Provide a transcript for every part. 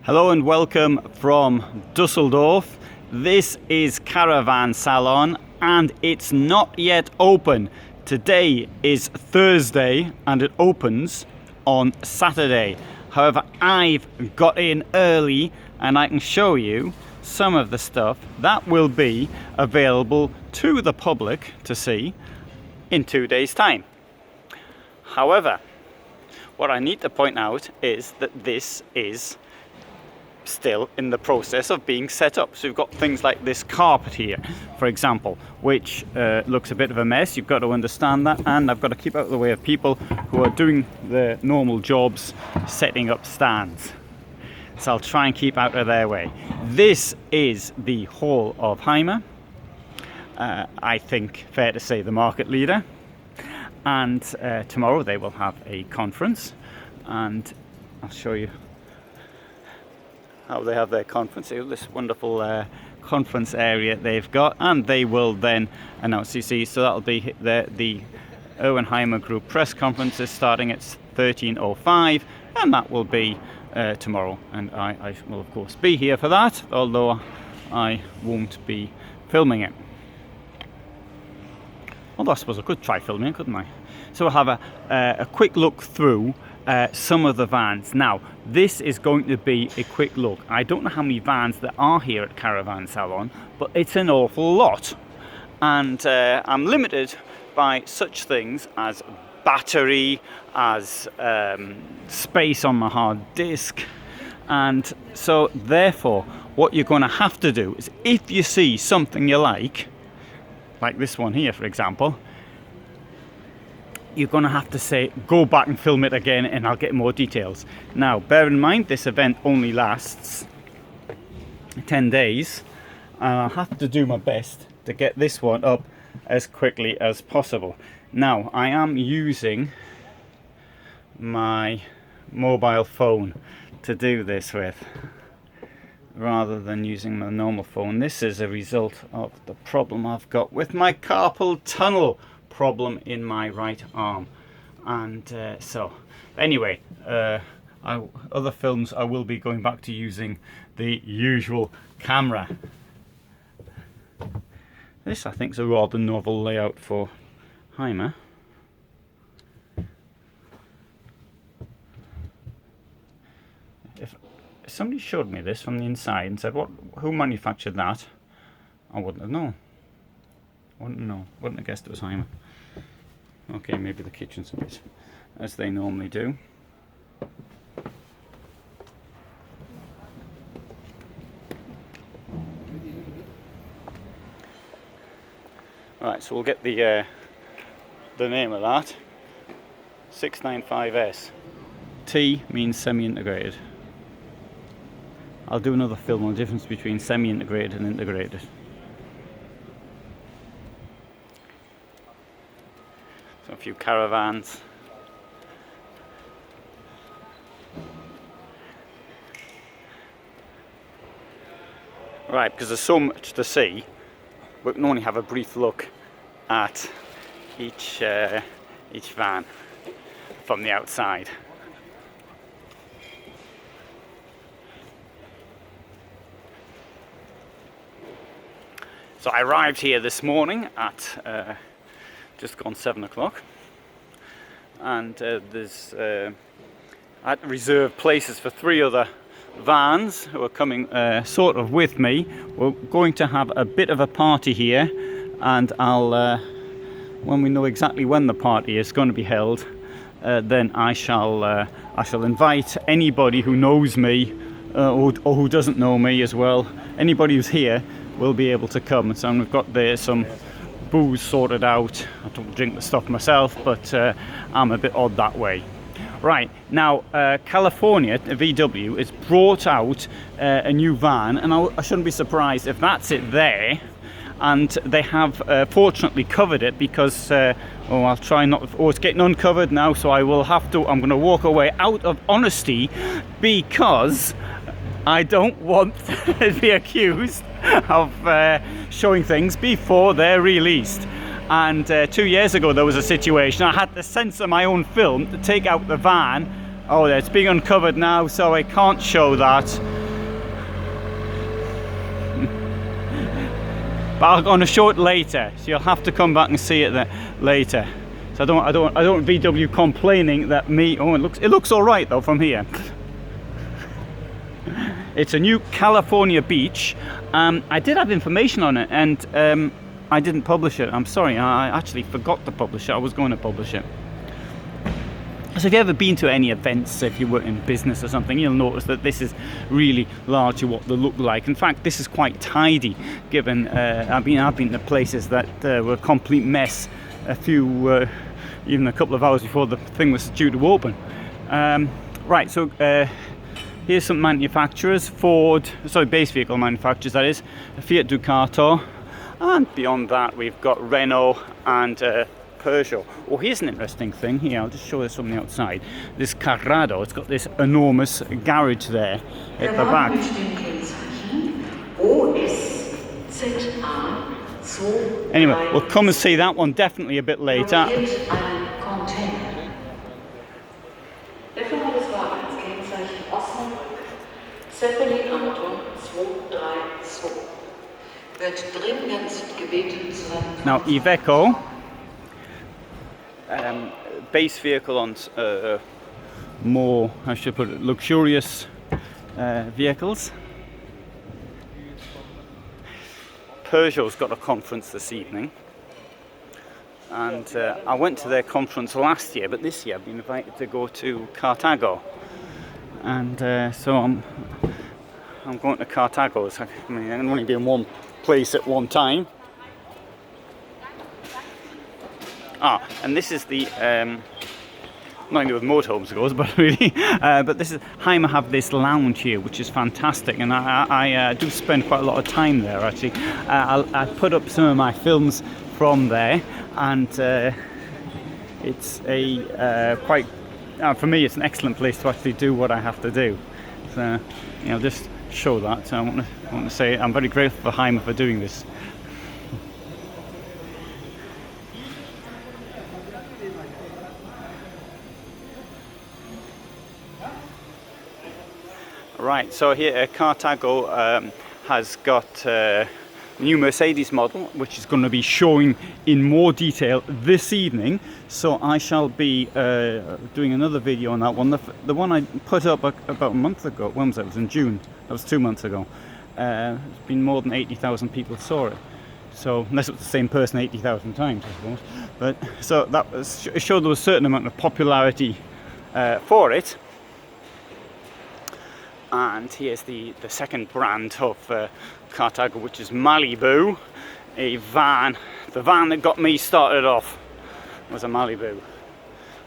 Hello and welcome from Dusseldorf. This is Caravan Salon and it's not yet open. Today is Thursday and it opens on Saturday. However, I've got in early and I can show you some of the stuff that will be available to the public to see in 2 days' time. However, what I need to point out is that this is still in the process of being set up. So you've got things like this carpet here, for example, which looks a bit of a mess. You've got to understand that, and I've got to keep out of the way of people who are doing their normal jobs, setting up stands. So I'll try and keep out of their way. This is the Hall of Heimer. I think fair to say the market leader. And tomorrow they will have a conference, and I'll show you how they have their conference. This wonderful conference area they've got, and they will then announce. You see, so that'll be the Heimer Group press conference is starting at 13:05, and that will be tomorrow. And I will of course be here for that, although I won't be filming it. Although I suppose I could try filming, couldn't I? So we'll have a quick look through some of the vans. Now, this is going to be a quick look. I don't know how many vans there are here at Caravan Salon, but it's an awful lot. And I'm limited by such things as battery, as space on my hard disk. And so therefore, what you're going to have to do is, if you see something you like this one here, for example, you're going to have to say, go back and film it again and I'll get more details. Now, bear in mind, this event only lasts 10 days. And I'll have to do my best to get this one up as quickly as possible. Now, I am using my mobile phone to do this with, rather than using my normal phone. This is a result of the problem I've got with my carpal tunnel problem in my right arm. And so anyway, other films I will be going back to using the usual camera. This I think is a rather novel layout for Heimer. If somebody showed me this from the inside and said, who manufactured that? I wouldn't have known. Wouldn't have guessed it was Heimer. Okay, maybe the kitchen's a bit as they normally do. Right, so we'll get the name of that. 695S. T means semi-integrated. I'll do another film on the difference between semi-integrated and integrated. So a few caravans. Right, because there's so much to see, we can only have a brief look at each van from the outside. So I arrived here this morning at just gone 7 o'clock, and there's I had to reserve places for 3 other vans who are coming sort of with me. We're going to have a bit of a party here, and I'll when we know exactly when the party is going to be held, then I shall invite anybody who knows me or who doesn't know me as well. Anybody who's here will be able to come. So we've got there some booze sorted out. I don't drink the stuff myself, but I'm a bit odd that way. Right, now California VW has brought out a new van, and I shouldn't be surprised if that's it there. And they have fortunately covered it because I'll try not. It's getting uncovered now, so I'm going to walk away out of honesty, because I don't want to be accused of showing things before they're released. And 2 years ago there was a situation, I had to censor my own film to take out the van. Oh, it's being uncovered now, so I can't show that. but I'm going to show it later, so you'll have to come back and see it later. So I don't want VW complaining that it looks all right though from here. It's a new California beach. I did have information on it, and I didn't publish it. I'm sorry, I actually forgot to publish it. I was going to publish it. So if you've ever been to any events, if you were in business or something, you'll notice that this is really largely what they look like. In fact, this is quite tidy, given I've been to places that were a complete mess even a couple of hours before the thing was due to open. Right, so here's some manufacturers. Base vehicle manufacturers, that is. Fiat Ducato. And beyond that, we've got Renault and Peugeot. Oh, here's an interesting thing here. I'll just show this from the outside. This Carrado, it's got this enormous garage there at the back. Anyway, we'll come and see that one definitely a bit later. Now, Iveco, base vehicle on more, I should put it, luxurious vehicles. Peugeot's got a conference this evening, and I went to their conference last year, but this year I've been invited to go to Cartago, and so I'm going to Cartago. I can only be in one place at one time. And this is the nothing with motorhomes, of course, but really, but this is Heimer have this lounge here, which is fantastic, and I do spend quite a lot of time there. Actually, I put up some of my films from there, and it's a quite for me, it's an excellent place to actually do what I have to do. So, just show that. So I want to say I'm very grateful for Heimer for doing this. Right, so here Cartago has got a new Mercedes model, which is going to be showing in more detail this evening. So I shall be doing another video on that one. The one I put up about a month ago. When was that? It was in June. That was 2 months ago. It's been more than 80,000 people saw it. So unless it was the same person 80,000 times, I suppose. But so that it showed there was a certain amount of popularity for it. And here's the second brand of Cartago, which is Malibu, a van. The van that got me started off was a Malibu,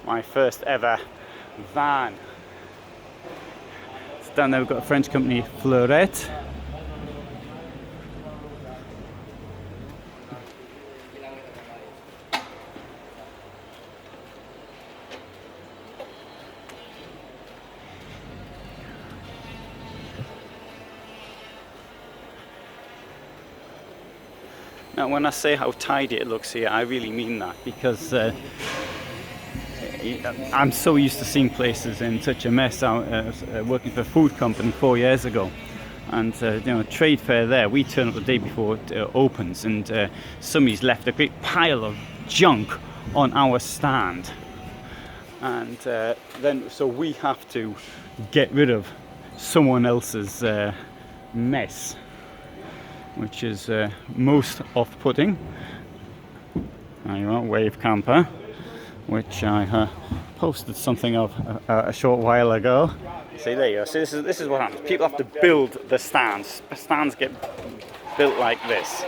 my first ever van. So down there we've got a French company, Fleurette. Now, when I say how tidy it looks here, I really mean that, because I'm so used to seeing places in such a mess. I was working for a food company 4 years ago, and trade fair there, we turn up the day before it opens, and somebody's left a great pile of junk on our stand, and then so we have to get rid of someone else's mess, which is most off-putting. There you are, Wave Camper, which I posted something of a short while ago. See, there you go. See, this is what happens. People have to build the stands. Stands get built like this.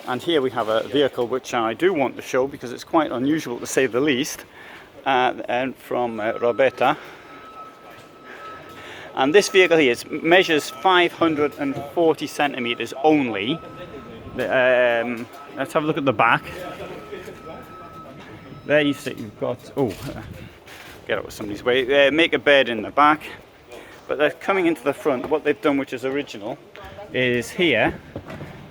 And here we have a vehicle which I do want to show, because it's quite unusual to say the least, and from Roberta. And this vehicle here measures 540 centimeters only. Let's have a look at the back. There you see you've got, get out of somebody's way. Make a bed in the back. But they're coming into the front. What they've done, which is original, is here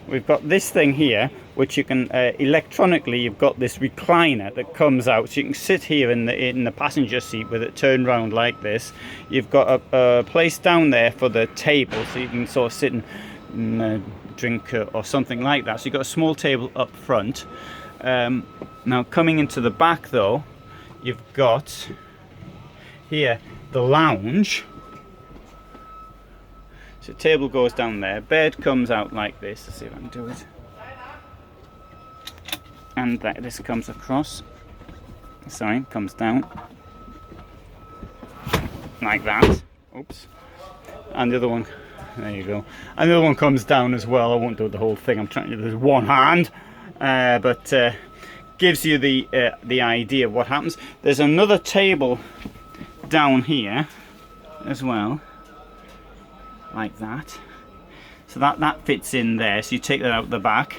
we've got this thing here, which you can electronically. You've got this recliner that comes out, so you can sit here in the passenger seat with it turned round like this. You've got a place down there for the table, so you can sort of sit and drink or something like that. So you've got a small table up front. Now coming into the back though, you've got here the lounge. So the table goes down there, bed comes out like this. Let's see if I can do it. And this comes across. Sorry, comes down like that. Oops. And the other one, there you go. And the other one comes down as well. I won't do the whole thing. I'm trying to do this with one hand, but gives you the idea of what happens. There's another table down here as well, like that. So that fits in there. So you take that out the back.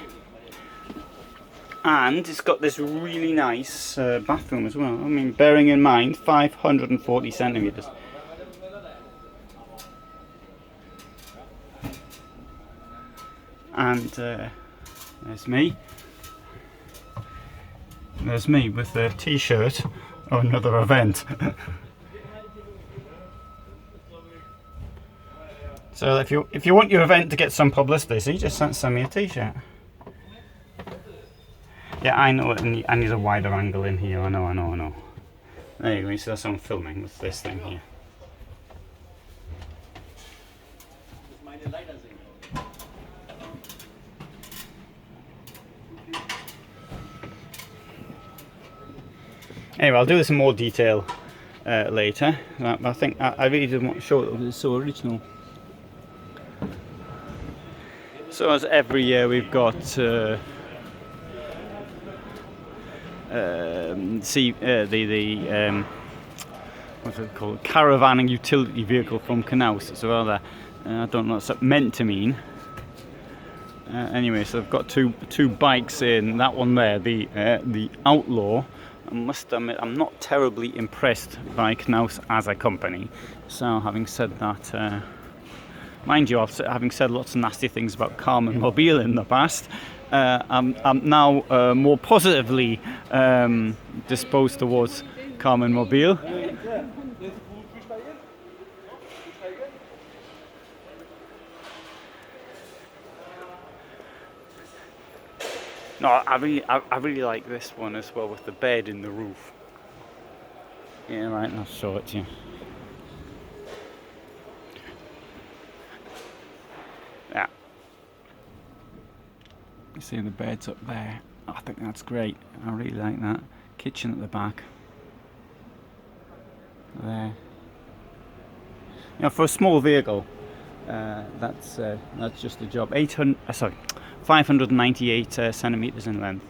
And it's got this really nice bathroom as well. I mean, bearing in mind 540 centimeters. And there's me. There's me with the t-shirt of another event. So if you want your event to get some publicity, just send me a t-shirt. Yeah, I know it, I need a wider angle in here. I know. There you go. So that's what I'm filming with this thing here. Anyway, I'll do this in more detail later. I think I really didn't want to show it. It's so original. So as every year we've got what's it called? Caravan and utility vehicle from Knaus. So rather, I don't know what that's meant to mean. Anyway, so I've got two bikes in. That one there, the Outlaw. I must admit, I'm not terribly impressed by Knaus as a company. So having said that, mind you, having said lots of nasty things about Caravan Mobile in the past, I'm now more positively disposed towards Caravan Mobile. No, I really like this one as well, with the bed in the roof. Yeah, right, I'll show it to you. Yeah. You see the bed's up there. I think that's great. I really like that. Kitchen at the back. There. You know, for a small vehicle, that's just a job. 598 centimeters in length.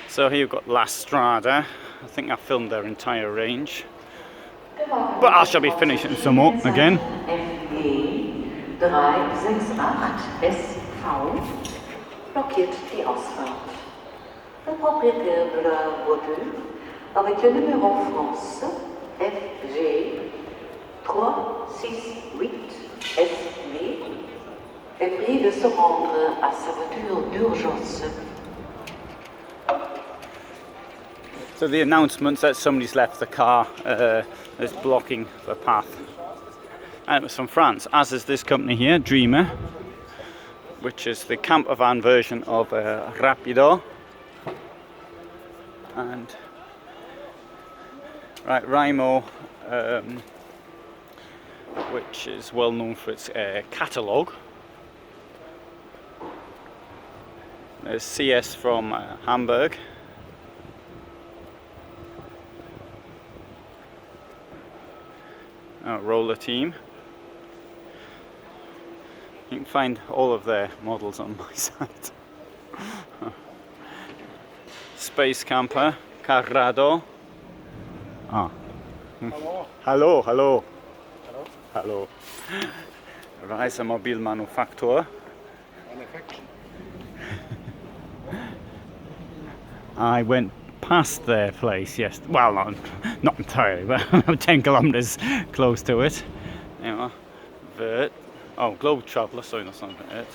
So here you've got La Strada. I think I filmed their entire range, but I shall be finishing some more again. 368 SV blockiert die Ausfahrt. Le propriétaire de la voiture, avec le numéro France FG 368 SV, est prié de se rendre à sa voiture d'urgence. So the announcement that somebody's left the car is blocking the path. And it was from France, as is this company here, Dreamer, which is the camper van version of Rapido. And right, Raimo, which is well known for its catalogue. There's CS from Hamburg. Roller Team. You can find all of their models on my site. Space Camper, Carrado. Ah. Hallo, hallo. Hallo. Reisemobil Manufaktur. I went past their place, yes. Well, not entirely, but 10 kilometers close to it. You know, Vert. Oh, Globe Traveller, sorry, that's not it.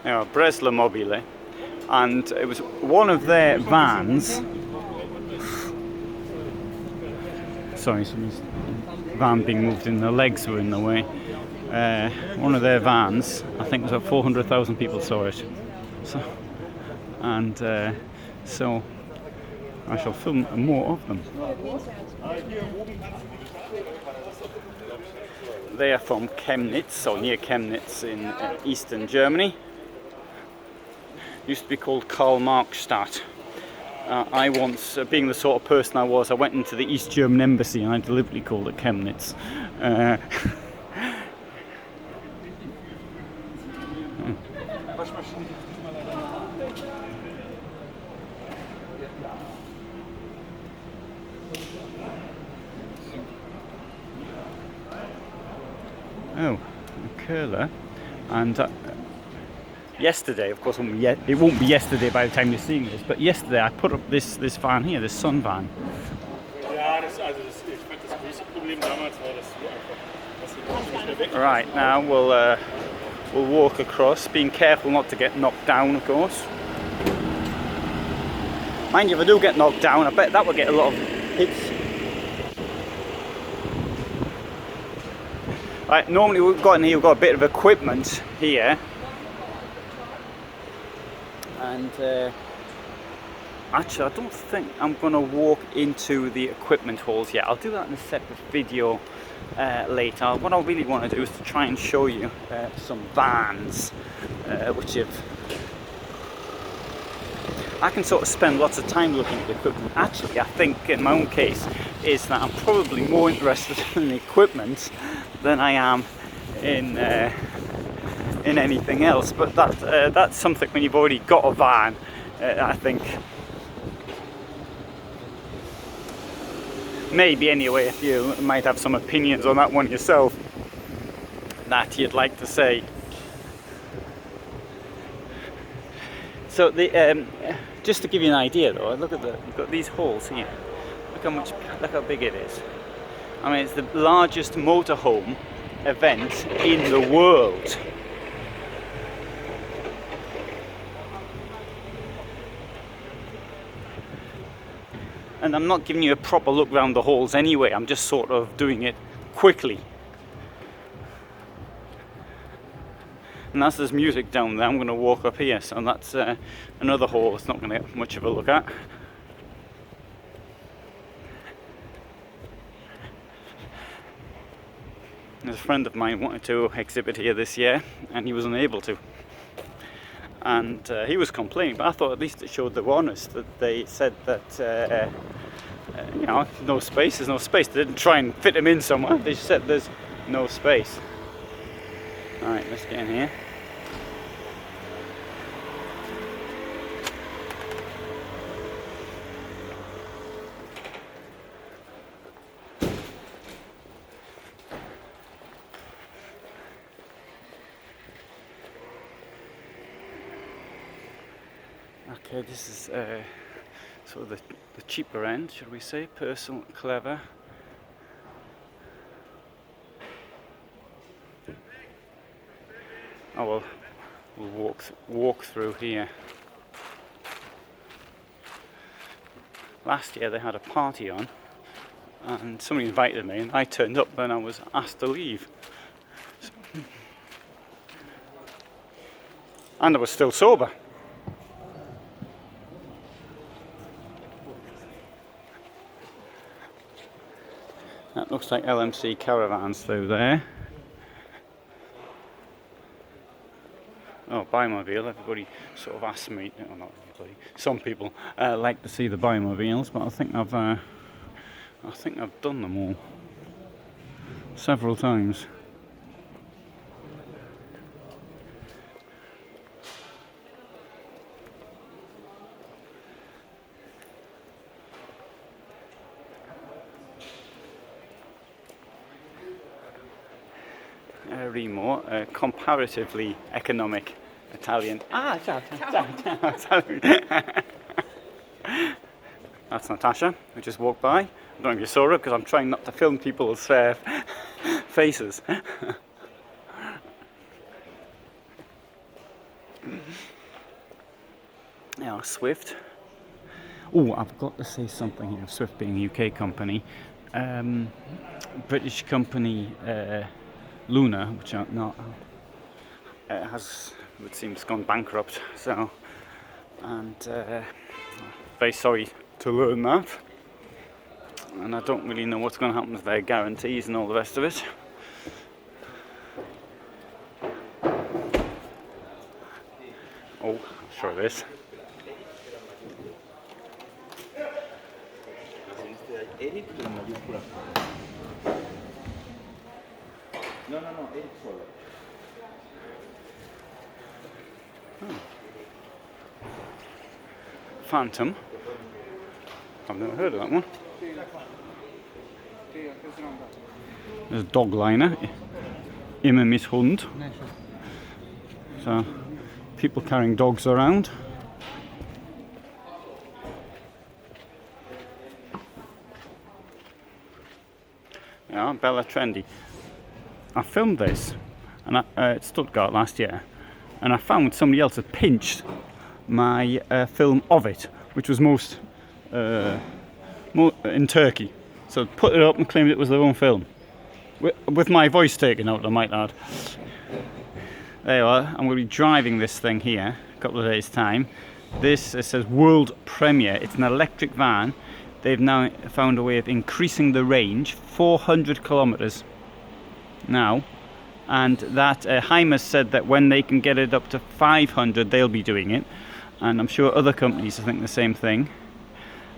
Now, Bresla Mobile, and it was one of their vans. Sorry, somebody's van being moved in, the legs were in the way. One of their vans, I think it was about 400,000 people saw it. So I shall film more of them. They are from Chemnitz, or near Chemnitz in eastern Germany. Used to be called Karl-Marx-Stadt. I once, being the sort of person I was, I went into the East German embassy and I deliberately called it Chemnitz. Oh, a curler. And yesterday, of course, it won't be yesterday by the time you're seeing this, but yesterday I put up this van here, this sun van. Right, now we'll walk across, being careful not to get knocked down, of course. Mind you, if I do get knocked down, I bet that will get a lot of hits. Right, normally we've got a bit of equipment here. And actually, I don't think I'm going to walk into the equipment halls yet. I'll do that in a separate video later. What I really want to do is to try and show you some vans, which I can sort of spend lots of time looking at the equipment. Actually, I think in my own case is that I'm probably more interested in the equipment than I am in anything else. But that's something when you've already got a van, I think. Maybe anyway, if you might have some opinions on that one yourself that you'd like to say. So just to give you an idea though, look at you've got these halls here. Look how big it is. I mean, it's the largest motorhome event in the world. And I'm not giving you a proper look around the halls anyway, I'm just sort of doing it quickly. And as there's music down there, I'm going to walk up here, so that's another hall it's not going to get much of a look at. There's a friend of mine wanted to exhibit here this year, and he was unable to. And he was complaining, but I thought at least it showed they were honest, that they said that you know, no space, there's no space. They didn't try and fit him in somewhere, they just said there's no space. Alright, let's get in here. Okay, this is sort of the cheaper end, should we say, personal, clever. Oh well, we'll walk through here. Last year they had a party on, and somebody invited me, and I turned up, and I was asked to leave. And I was still sober. That looks like LMC caravans through there. Oh, bimobil. Everybody sort of asks me, no, not everybody, some people like to see the bimobiles, but I think I've done them all several times. Remo, comparatively economic Italian. Ah, ciao. That's Natasha, who just walked by. I don't know if you saw it because I'm trying not to film people's faces. Yeah, Swift. Oh, I've got to say something here. Swift being a UK company, British company Luna, which are not has, it seems, gone bankrupt. So, and very sorry to learn that. And I don't really know what's going to happen with their guarantees and all the rest of it. Oh, I'll show this. Phantom. I've never heard of that one. There's a dog liner. Immer mit Hund. So, people carrying dogs around. Yeah, Bella Trendy. I filmed this and at Stuttgart last year, and I found somebody else had pinched my film of it, which was most in Turkey. So put it up and claimed it was their own film, with my voice taken out, I might add. There you are. I'm going to be driving this thing here a couple of days' time. This, it says world premiere. It's an electric van. They've now found a way of increasing the range, 400 kilometers now, and that Hymer said that when they can get it up to 500, they'll be doing it, and I'm sure other companies think the same thing.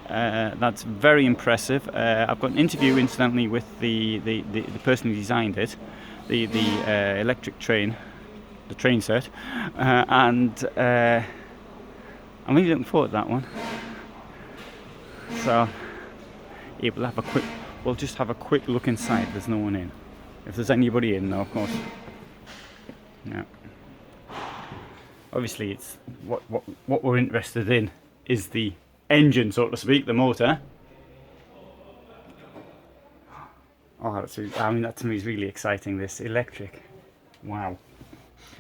That's very impressive. I've got an interview, incidentally, with the person who designed it, the electric train, the train set, and I'm really looking forward to that one. So yeah, we'll just have a quick look inside. There's no one in. If there's anybody in, though, of course. Yeah. Obviously, it's what we're interested in is the engine, so to speak, the motor. Oh, that to me is really exciting. This electric. Wow.